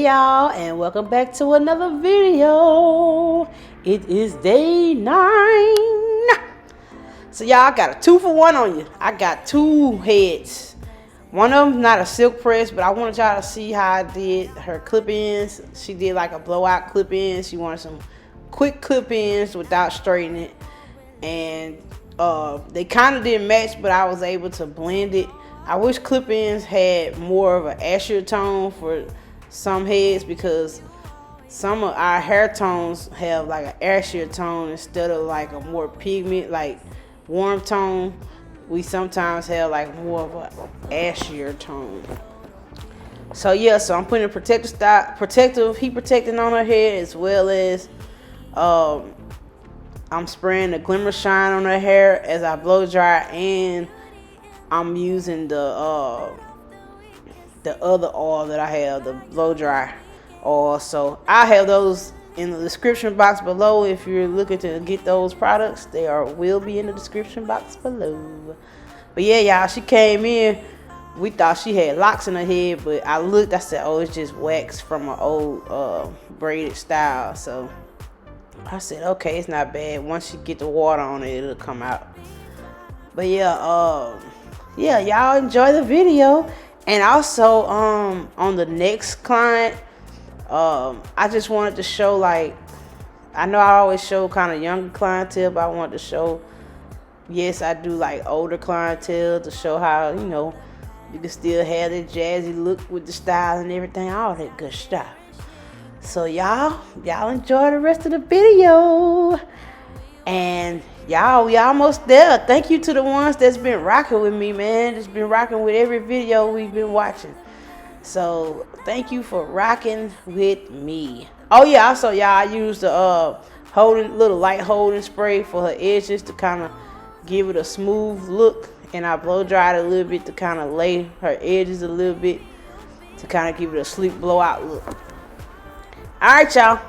y'all, and welcome back to another video. It is day 9. So y'all, I got a 2-for-1 on you. I got 2 heads. One of them not a silk press, but I wanted y'all to see how I did her clip-ins. She did like a blowout clip-in. She wanted some quick clip-ins without straightening it, and they kind of didn't match, but I was able to blend it. I wish clip-ins had more of an ashier tone for some heads, because some of our hair tones have like an ashier tone instead of like a more pigment, like warm tone. We sometimes have like more of an ashier tone. So yeah, so I'm putting protective heat protectant on her hair, as well as I'm spraying the glimmer shine on her hair as I blow dry, and I'm using the other oil that I have, the Blowdry oil. So I have those in the description box below. If you're looking to get those products, they will be in the description box below. But yeah, y'all, she came in. We thought she had locks in her head, but I looked. I said, oh, it's just wax from an old braided style. So I said, okay, it's not bad. Once you get the water on it, it'll come out. But yeah, y'all enjoy the video. And also on the next client, I just wanted to show, like, I know I always show kind of younger clientele, but I wanted to show, yes, I do like older clientele, to show how, you know, you can still have that jazzy look with the style and everything, all that good stuff. So y'all enjoy the rest of the video. And y'all, we almost there. Thank you to the ones that's been rocking with me, man. That's been rocking with every video we've been watching. So thank you for rocking with me. Oh yeah, also y'all, I used the little light holding spray for her edges to kind of give it a smooth look, and I blow dried a little bit to kind of lay her edges a little bit to kind of give it a sleek blowout look. All right, y'all.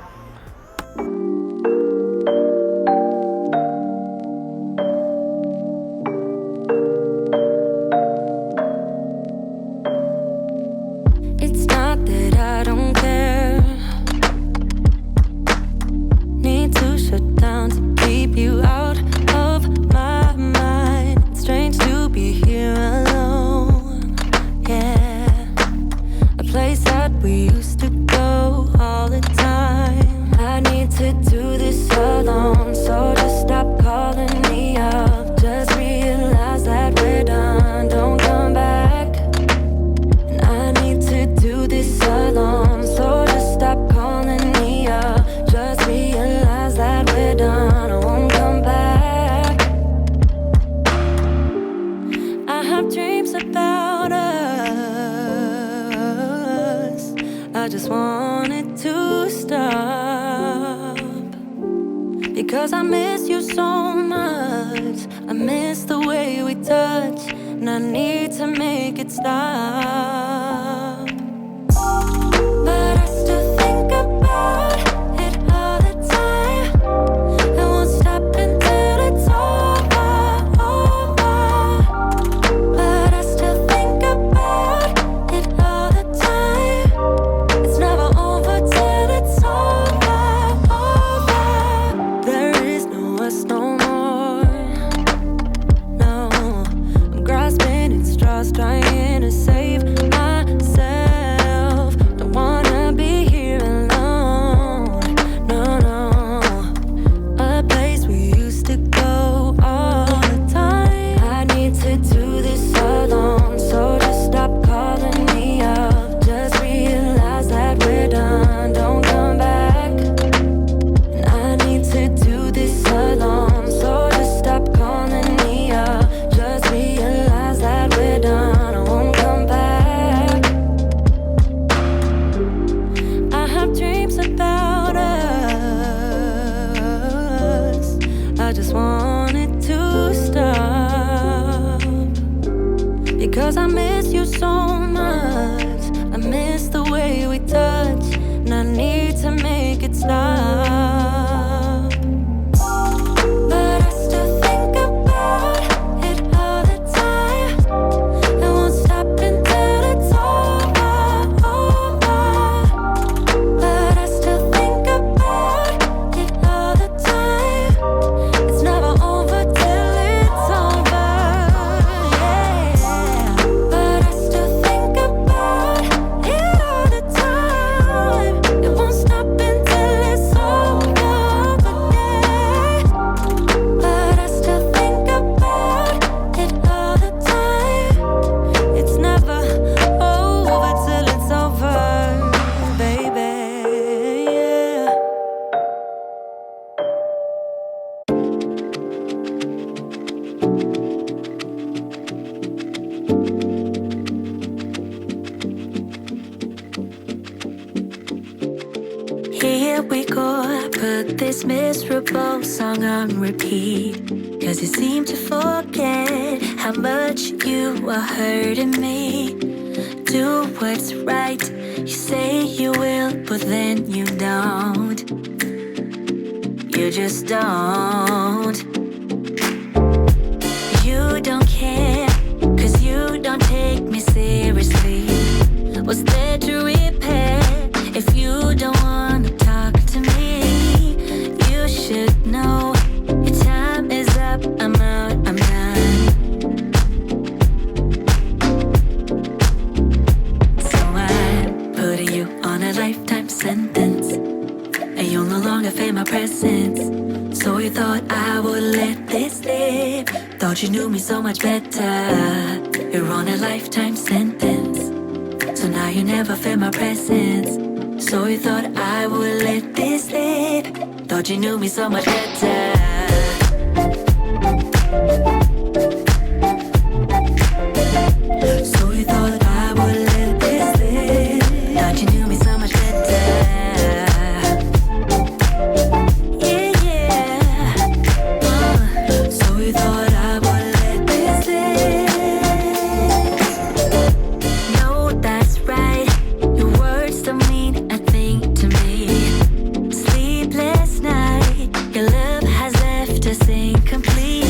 I just want it to stop, because I miss you so much. I miss the way we touch, and I need to make it stop. But I still think about it all the time. I won't stop until it's over. But I still think about it all the time. It's never over till it's over. There is no us no more. No, I'm grasping at straws, trying to save myself. Don't wanna be here alone. No, no. A place we used to go all the time. I need to do this alone, so just stop calling me up. Just realize that we're done. Don't come back. And I need to do this alone, so just stop calling me up. Just realize that we're done. I won't come back. I have dreams about us. I just want it to stop, because I miss you so much. I miss the way we touch, and I need to make it stop. But I still think about it all the time. I won't stop until it's over. put this miserable song on repeat. Cause you seem to forget how much you are hurting me. Do what's right, you say you will, but then you don't. You just don't. You don't care, cause you don't take me seriously. What's there to repair if you don't wanna talk to me? You should know your time is up, I'm out, I'm done. So I'm putting you on a lifetime sentence, and you'll no longer feel my presence. So you thought I would let this slip. Thought you knew me so much better. You're on a lifetime sentence, so now you never feel my presence. So you thought I would let this slip. Thought you knew me so much better. So you thought I would let this slip. Thought you knew me so much better. Yeah, yeah. So you thought I would let this slip. No, that's right. Your words don't mean a thing to me. Sleepless night, your love has left us incomplete.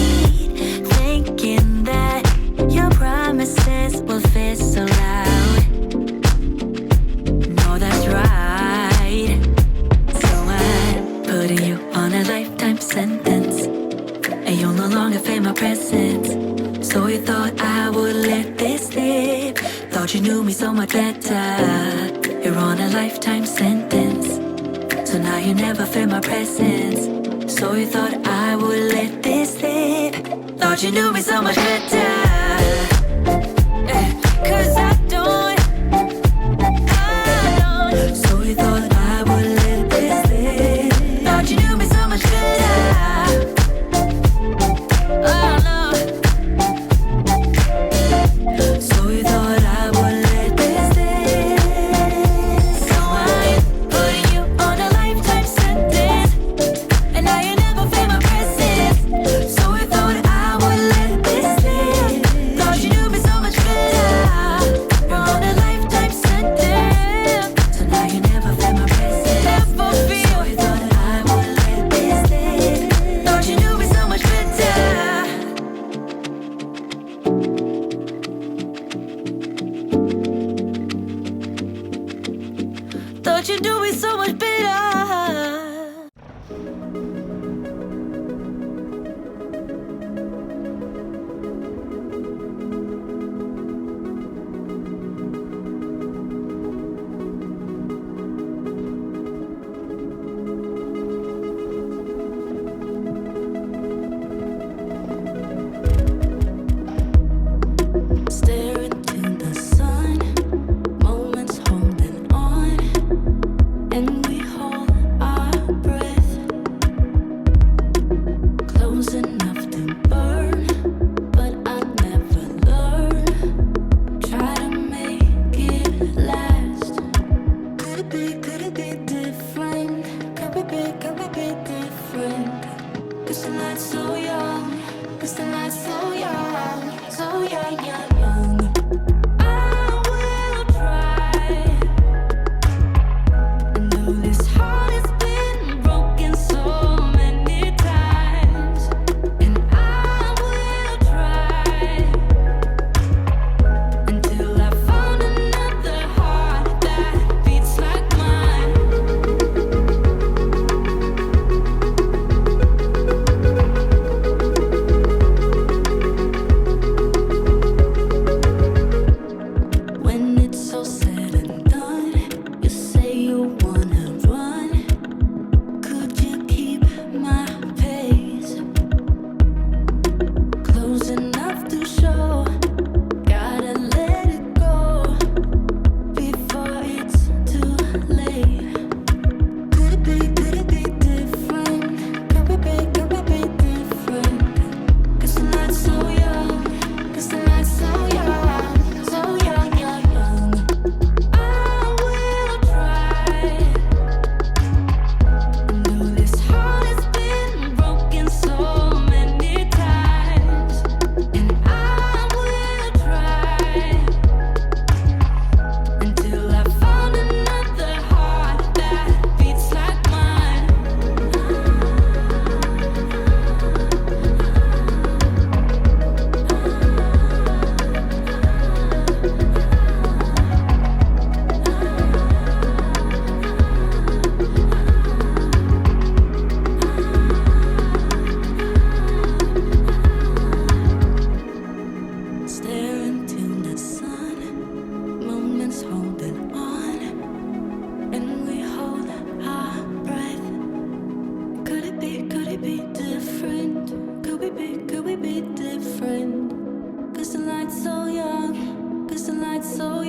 Thinking that your promises will fit so loud. No, that's right. So I'm putting you on a lifetime sentence, and you'll no longer feel my presence. So you thought I would let this slip. Thought you knew me so much better. You're on a lifetime sentence, so now you never feel my presence. So you thought I would let this slip. Thought you knew me so much better. Cause I don't. So you thought I would let this slip. Thought you knew me so much better. Oh no. So you thought I would let this slip. So I'm putting you on a lifetime sentence, and now you never feel my presence. So you thought I would let this slip. just a light so